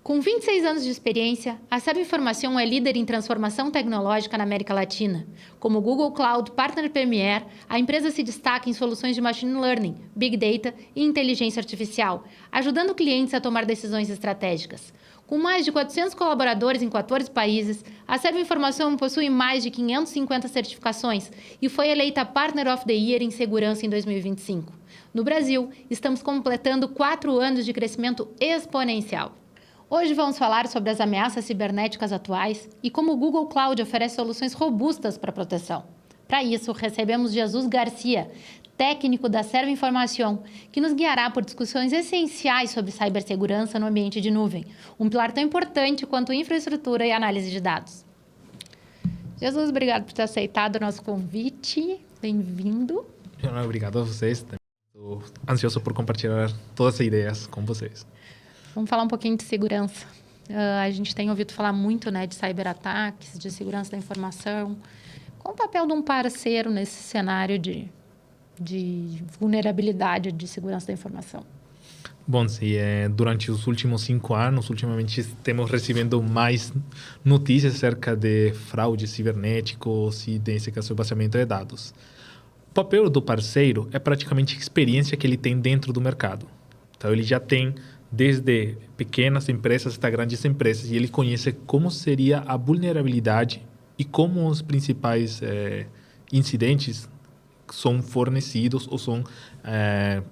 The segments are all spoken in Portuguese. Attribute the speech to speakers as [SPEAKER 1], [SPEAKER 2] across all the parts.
[SPEAKER 1] Com 26 anos de experiência, a Serve Informação é líder em transformação tecnológica na América Latina. Como Google Cloud Partner Premier, a empresa se destaca em soluções de Machine Learning, Big Data e Inteligência Artificial, ajudando clientes a tomar decisões estratégicas. Com mais de 400 colaboradores em 14 países, a Serve Informação possui mais de 550 certificações e foi eleita Partner of the Year em segurança em 2025. No Brasil, estamos completando 4 anos de crescimento exponencial. Hoje vamos falar sobre as ameaças cibernéticas atuais e como o Google Cloud oferece soluções robustas para proteção. Para isso, recebemos Jesus Garcia, técnico da Serve Informação, que nos guiará por discussões essenciais sobre cibersegurança no ambiente de nuvem, um pilar tão importante quanto infraestrutura e análise de dados. Jesus, obrigado por ter aceitado o nosso convite. Bem-vindo.
[SPEAKER 2] Obrigado a vocês. Estou ansioso por compartilhar todas as ideias com vocês.
[SPEAKER 1] Vamos falar um pouquinho de segurança. A gente tem ouvido falar muito, né, de ciberataques, de segurança da informação. Qual o papel de um parceiro nesse cenário de vulnerabilidade de segurança da informação?
[SPEAKER 2] Bom, durante os últimos 5 anos, ultimamente estamos recebendo mais notícias acerca de fraudes cibernéticos e, nesse caso, vazamento de dados. O papel do parceiro é praticamente a experiência que ele tem dentro do mercado. Então, ele já tem desde pequenas empresas até grandes empresas, e ele conhece como seria a vulnerabilidade e como os principais incidentes são fornecidos ou são,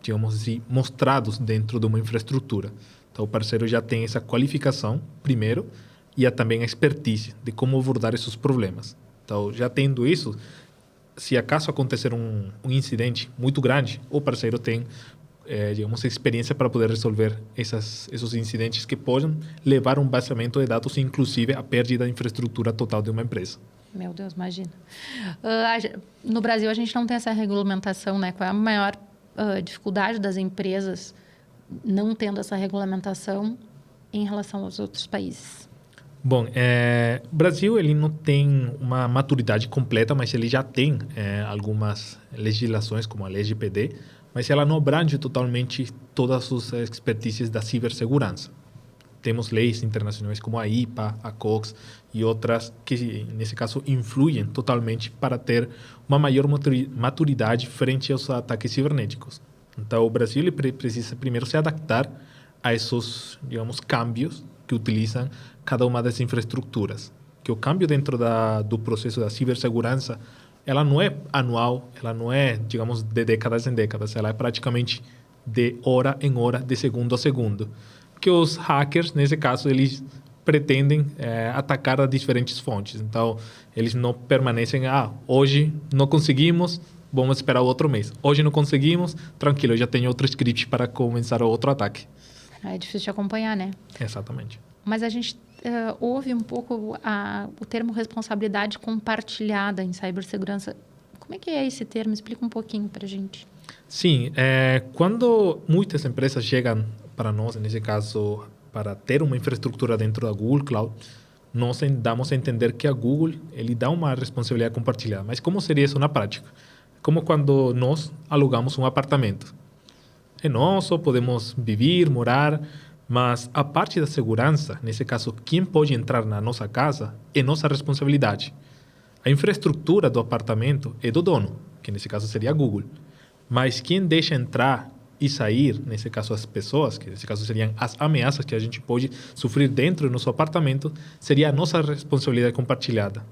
[SPEAKER 2] digamos assim, mostrados dentro de uma infraestrutura. Então, o parceiro já tem essa qualificação, primeiro, e também a expertise de como abordar esses problemas. Então, já tendo isso, se acaso acontecer um incidente muito grande, o parceiro tem digamos, experiência para poder resolver esses incidentes que podem levar a um vazamento de dados, inclusive a perda da infraestrutura total de uma empresa.
[SPEAKER 1] Meu Deus, imagina. No Brasil, a gente não tem essa regulamentação, né? Qual é a maior dificuldade das empresas não tendo essa regulamentação em relação aos outros países?
[SPEAKER 2] Bom, o Brasil ele não tem uma maturidade completa, mas ele já tem algumas legislações, como a LGPD, mas ela não abrange totalmente todas as expertises da cibersegurança. Temos leis internacionais como a IPA, a COX e outras que, nesse caso, influem totalmente para ter uma maior maturidade frente aos ataques cibernéticos. Então, o Brasil ele precisa primeiro se adaptar a esses, digamos, câmbios que utilizam cada uma das infraestruturas. Que o câmbio dentro do processo da cibersegurança ela não é anual, ela não é, digamos, de décadas em décadas, ela é praticamente de hora em hora, de segundo a segundo. Que os hackers, nesse caso, eles pretendem atacar a diferentes fontes. Então, eles não permanecem, hoje não conseguimos, vamos esperar o outro mês. Hoje não conseguimos, tranquilo, eu já tenho outro script para começar o outro ataque.
[SPEAKER 1] É difícil de acompanhar, né?
[SPEAKER 2] Exatamente.
[SPEAKER 1] Mas a gente ouve um pouco o termo responsabilidade compartilhada em cibersegurança. Como é que é esse termo? Explica um pouquinho para a gente.
[SPEAKER 2] Sim, quando muitas empresas chegam para nós, nesse caso, para ter uma infraestrutura dentro da Google Cloud, nós damos a entender que a Google ele dá uma responsabilidade compartilhada. Mas como seria isso na prática? Como quando nós alugamos um apartamento. É nosso, podemos viver, morar, mas a parte da segurança, nesse caso, quem pode entrar na nossa casa é nossa responsabilidade. A infraestrutura do apartamento é do dono, que nesse caso seria a Google. Mas quem deixa entrar e sair, nesse caso as pessoas, que nesse caso seriam as ameaças que a gente pode sofrer dentro do nosso apartamento, seria a nossa responsabilidade compartilhada.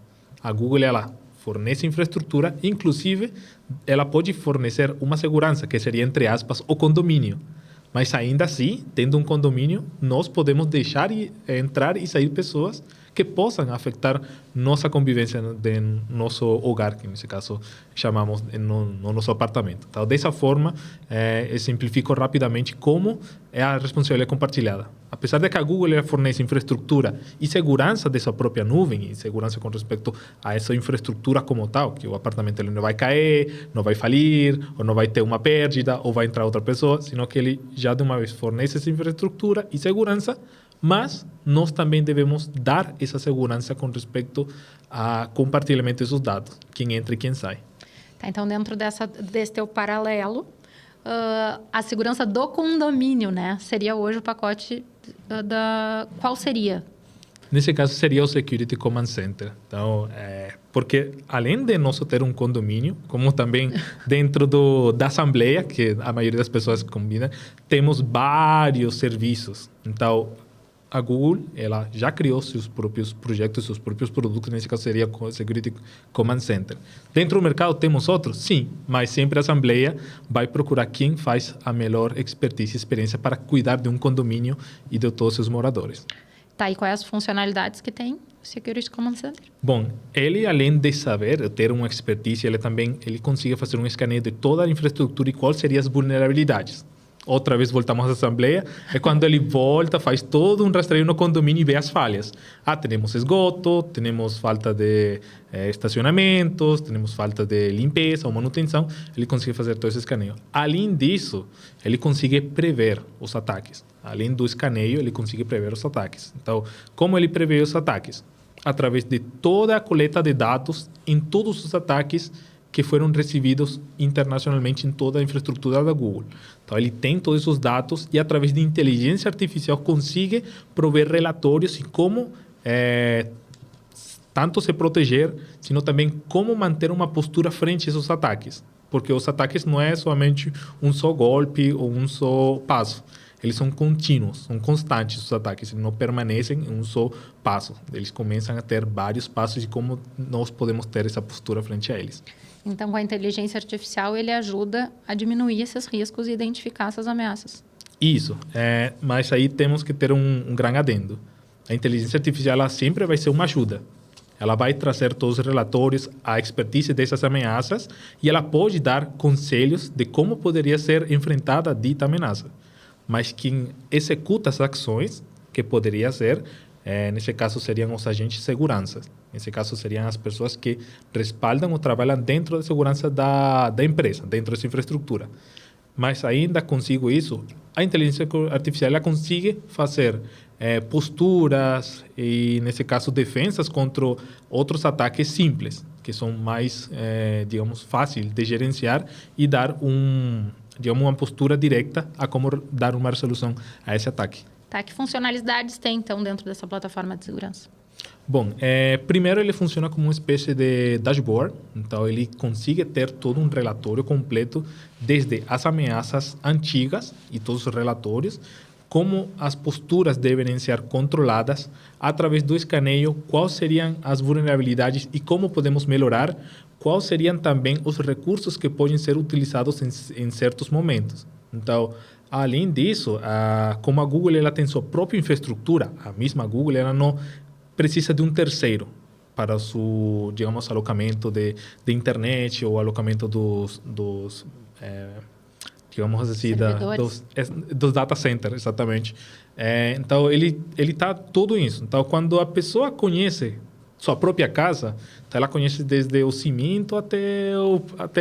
[SPEAKER 2] A Google, ela fornece infraestrutura, inclusive ela pode fornecer uma segurança, que seria, entre aspas, o condomínio. Mas ainda assim, tendo um condomínio, nós podemos deixar entrar e sair pessoas que possam afetar nossa convivência de nosso hogar, que nesse caso chamamos no nosso apartamento. Então, dessa forma, eu simplifico rapidamente como é a responsabilidade compartilhada. Apesar de que a Google fornece infraestrutura e segurança de sua própria nuvem, e segurança com respeito a essa infraestrutura como tal, que o apartamento ele não vai cair, não vai falir, ou não vai ter uma perda, ou vai entrar outra pessoa, sino que ele já de uma vez fornece essa infraestrutura e segurança, mas nós também devemos dar essa segurança com respeito a compartilhamento desses dados, quem entra e quem sai.
[SPEAKER 1] Tá, então, dentro desse teu paralelo, a segurança do condomínio, né? Seria hoje o pacote qual seria?
[SPEAKER 2] Nesse caso, seria o Security Command Center. Então, porque além de nós ter um condomínio, como também dentro da Assembleia, que a maioria das pessoas combina, temos vários serviços. Então, a Google ela já criou seus próprios projetos, seus próprios produtos. Nesse caso, seria o Security Command Center. Dentro do mercado, temos outros? Sim, mas sempre a Assembleia vai procurar quem faz a melhor expertise e experiência para cuidar de um condomínio e de todos os seus moradores.
[SPEAKER 1] Tá, e quais as funcionalidades que tem o Security Command Center?
[SPEAKER 2] Bom, ele além de saber, ter uma expertise, ele consegue fazer um escaneio de toda a infraestrutura e quais seriam as vulnerabilidades. Outra vez voltamos à Assembleia, é quando ele volta, faz todo um rastreio no condomínio e vê as falhas. Temos esgoto, temos falta de estacionamentos, temos falta de limpeza ou manutenção, ele consegue fazer todo esse escaneio. Além disso, ele consegue prever os ataques. Além do escaneio, ele consegue prever os ataques. Então, como ele prevê os ataques? Através de toda a coleta de dados em todos os ataques que foram recebidos internacionalmente em toda a infraestrutura da Google. Então, ele tem todos esses dados e, através de inteligência artificial, consegue prover relatórios e como tanto se proteger, sino também como manter uma postura frente a esses ataques. Porque os ataques não é somente um só golpe ou um só passo. Eles são contínuos, são constantes os ataques, eles não permanecem em um só passo. Eles começam a ter vários passos de como nós podemos ter essa postura frente a eles.
[SPEAKER 1] Então, com a inteligência artificial, ele ajuda a diminuir esses riscos e identificar essas ameaças.
[SPEAKER 2] Isso, mas aí temos que ter um grande adendo. A inteligência artificial ela sempre vai ser uma ajuda. Ela vai trazer todos os relatórios, a expertise dessas ameaças e ela pode dar conselhos de como poderia ser enfrentada a dita ameaça. Mas quem executa as ações, que poderia ser, nesse caso, seriam os agentes de segurança. Nesse caso, seriam as pessoas que respaldam ou trabalham dentro da segurança da empresa, dentro dessa infraestrutura. Mas ainda consigo isso, a inteligência artificial ela consegue fazer posturas e, nesse caso, defensas contra outros ataques simples, que são mais, digamos, fáceis de gerenciar e dar uma postura direta a como dar uma resolução a esse ataque.
[SPEAKER 1] Tá, que funcionalidades tem, então, dentro dessa plataforma de segurança?
[SPEAKER 2] Bom, primeiro ele funciona como uma espécie de dashboard. Então, ele consegue ter todo um relatório completo, desde as ameaças antigas e todos os relatórios, como as posturas devem ser controladas através do escaneio, quais seriam as vulnerabilidades e como podemos melhorar, quais seriam também os recursos que podem ser utilizados em certos momentos. Então, além disso, como a Google ela tem sua própria infraestrutura, a mesma Google ela não precisa de um terceiro para o, digamos, alocamento de internet ou alocamento dos digamos assim, dos data centers, exatamente. Então, ele está tudo isso. Então, quando a pessoa conhece sua própria casa, então ela conhece desde o cimento até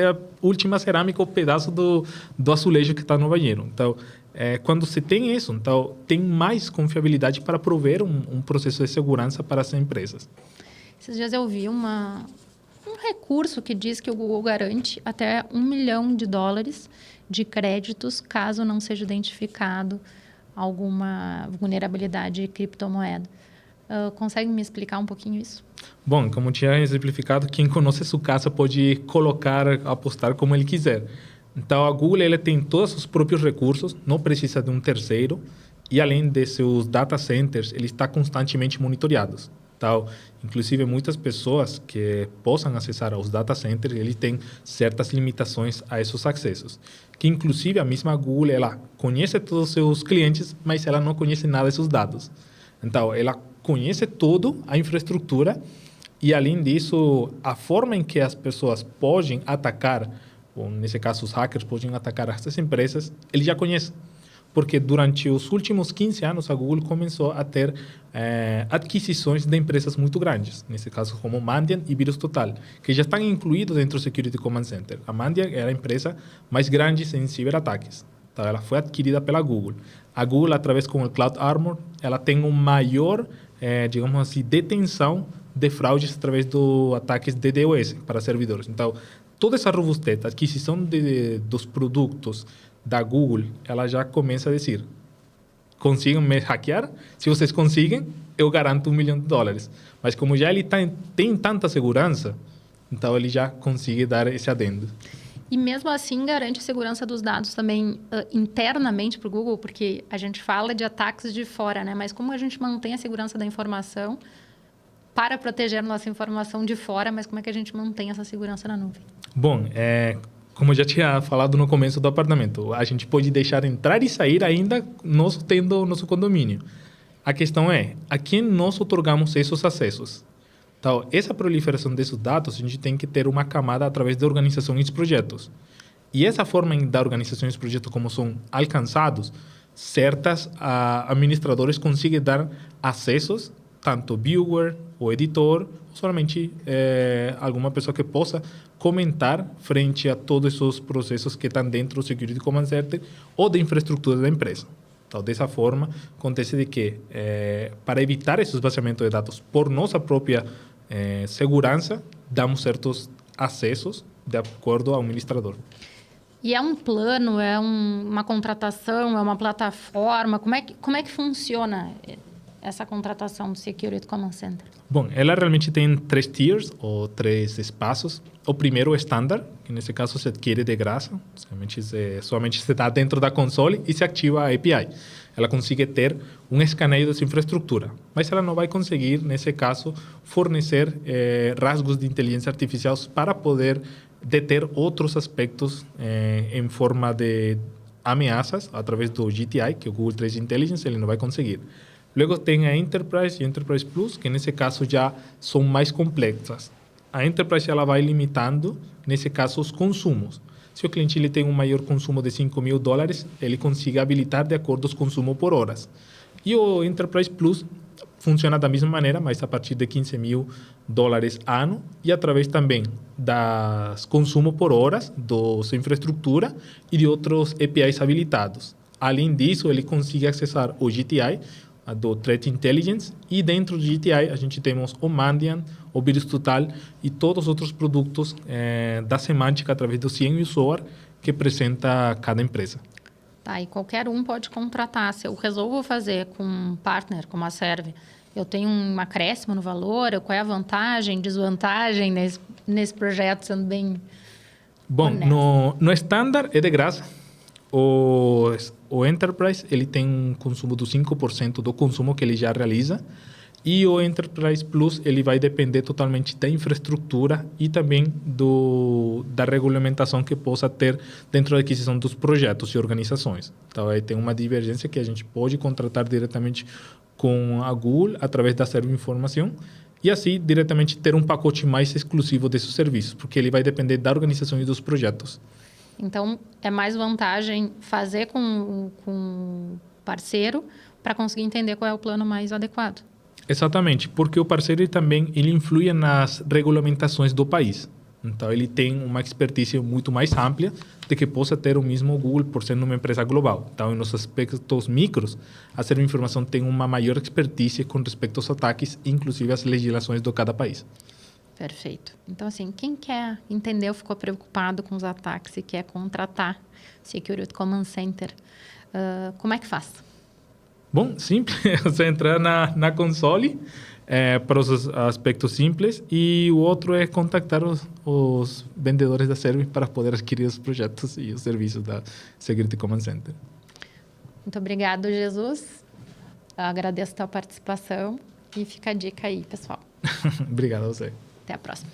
[SPEAKER 2] a última cerâmica, o pedaço do azulejo que está no banheiro. Então, quando se tem isso, então tem mais confiabilidade para prover um processo de segurança para as empresas.
[SPEAKER 1] Esses dias eu vi um recurso que diz que o Google garante até $1 milhão de créditos caso não seja identificado alguma vulnerabilidade de criptomoeda. Consegue me explicar um pouquinho isso?
[SPEAKER 2] Bom, como tinha exemplificado, quem conhece sua casa pode apostar como ele quiser. Então, a Google ela tem todos os próprios recursos, não precisa de um terceiro, e além de seus data centers, ele está constantemente monitoreados. Então, inclusive, muitas pessoas que possam acessar aos data centers, ele tem certas limitações a esses acessos. Que, inclusive, a mesma Google, ela conhece todos os seus clientes, mas ela não conhece nada desses dados. Então, ela conhece toda a infraestrutura e, além disso, a forma em que as pessoas podem atacar, ou nesse caso, os hackers podem atacar essas empresas, ele já conhece. Porque durante os últimos 15 anos, a Google começou a ter aquisições de empresas muito grandes, nesse caso como Mandiant e VirusTotal, que já estão incluídos dentro do Security Command Center. A Mandiant era a empresa mais grande em ciberataques. Então, ela foi adquirida pela Google. A Google, através com o Cloud Armor, ela tem uma maior, digamos assim, detenção de fraudes através dos ataques de DDoS para servidores. Então, toda essa robustez, a aquisição dos produtos da Google, ela já começa a dizer, consigam me hackear. Se vocês conseguem, eu garanto $1 milhão. Mas como já ele tem tanta segurança, então ele já consegue dar esse adendo.
[SPEAKER 1] E mesmo assim garante a segurança dos dados também internamente para o Google, porque a gente fala de ataques de fora, né? Mas como a gente mantém a segurança da informação para proteger a nossa informação de fora, mas como é que a gente mantém essa segurança na nuvem?
[SPEAKER 2] Bom, como eu já tinha falado no começo do apartamento, a gente pode deixar entrar e sair ainda nós tendo nosso condomínio. A questão é, a quem nós otorgamos esses acessos? Então, essa proliferação desses dados, a gente tem que ter uma camada através da organização e dos projetos. E essa forma da organização e dos projetos, como são alcançados, certas administradores conseguem dar acessos, tanto viewer, ou editor, ou somente alguma pessoa que possa comentar frente a todos esses processos que estão dentro do Security Command Center ou da infraestrutura da empresa. Então, dessa forma, acontece de que, para evitar esse vazamento de dados por nossa própria segurança, damos certos acessos de acordo ao administrador.
[SPEAKER 1] E é um plano, é uma contratação, é uma plataforma? Como é que funciona essa contratação do Security Command Center?
[SPEAKER 2] Bom, ela realmente tem 3 tiers, ou 3 espaços. O primeiro é o standard, que nesse caso se adquire de graça. Somente se está dentro da console e se ativa a API. Ela consegue ter um escaneio dessa infraestrutura, mas ela não vai conseguir, nesse caso, fornecer rasgos de inteligência artificial para poder deter outros aspectos em forma de ameaças através do GTI, que é o Google Threat Intelligence, ele não vai conseguir. Logo tem a Enterprise e Enterprise Plus, que nesse caso já são mais complexas. A Enterprise ela vai limitando, nesse caso, os consumos. Se o cliente ele tem um maior consumo de $5.000, ele consegue habilitar de acordo com os consumos por horas. E o Enterprise Plus funciona da mesma maneira, mas a partir de $15.000 ano e através também das consumo por horas da sua infraestrutura e de outros APIs habilitados. Além disso, ele consegue acessar o GTI, do Threat Intelligence, e dentro do GTI a gente temos o Mandiant, o Vírus Total e todos os outros produtos da semântica através do CIEM e o SOAR que apresenta cada empresa.
[SPEAKER 1] Tá, e qualquer um pode contratar. Se eu resolvo fazer com um partner como a Serve, eu tenho um acréscimo no valor? Qual é a vantagem, desvantagem nesse projeto, sendo bem
[SPEAKER 2] Bom, no standard é de graça. O Enterprise ele tem um consumo do 5% do consumo que ele já realiza, e o Enterprise Plus ele vai depender totalmente da infraestrutura e também da regulamentação que possa ter dentro da aquisição dos projetos e organizações. Então, aí tem uma divergência que a gente pode contratar diretamente com a Google através da Serve Informação e assim diretamente ter um pacote mais exclusivo desses serviços, porque ele vai depender da organização e dos projetos.
[SPEAKER 1] Então, é mais vantagem fazer com parceiro para conseguir entender qual é o plano mais adequado.
[SPEAKER 2] Exatamente, porque o parceiro ele influi nas regulamentações do país. Então, ele tem uma expertise muito mais ampla de que possa ter o mesmo Google por ser uma empresa global. Então, nos aspectos micros, a Serve Informação tem uma maior expertise com respeito aos ataques, inclusive as legislações de cada país.
[SPEAKER 1] Perfeito. Então, assim, quem quer entender ou ficou preocupado com os ataques e quer contratar Security Command Center, como é que faz?
[SPEAKER 2] Bom, simples. Você entrar na console para os aspectos simples, e o outro é contactar os vendedores da Serve para poder adquirir os projetos e os serviços da Security Command Center.
[SPEAKER 1] Muito obrigado, Jesus. Eu agradeço a tua participação e fica a dica aí, pessoal.
[SPEAKER 2] Obrigado a você.
[SPEAKER 1] Até a próxima.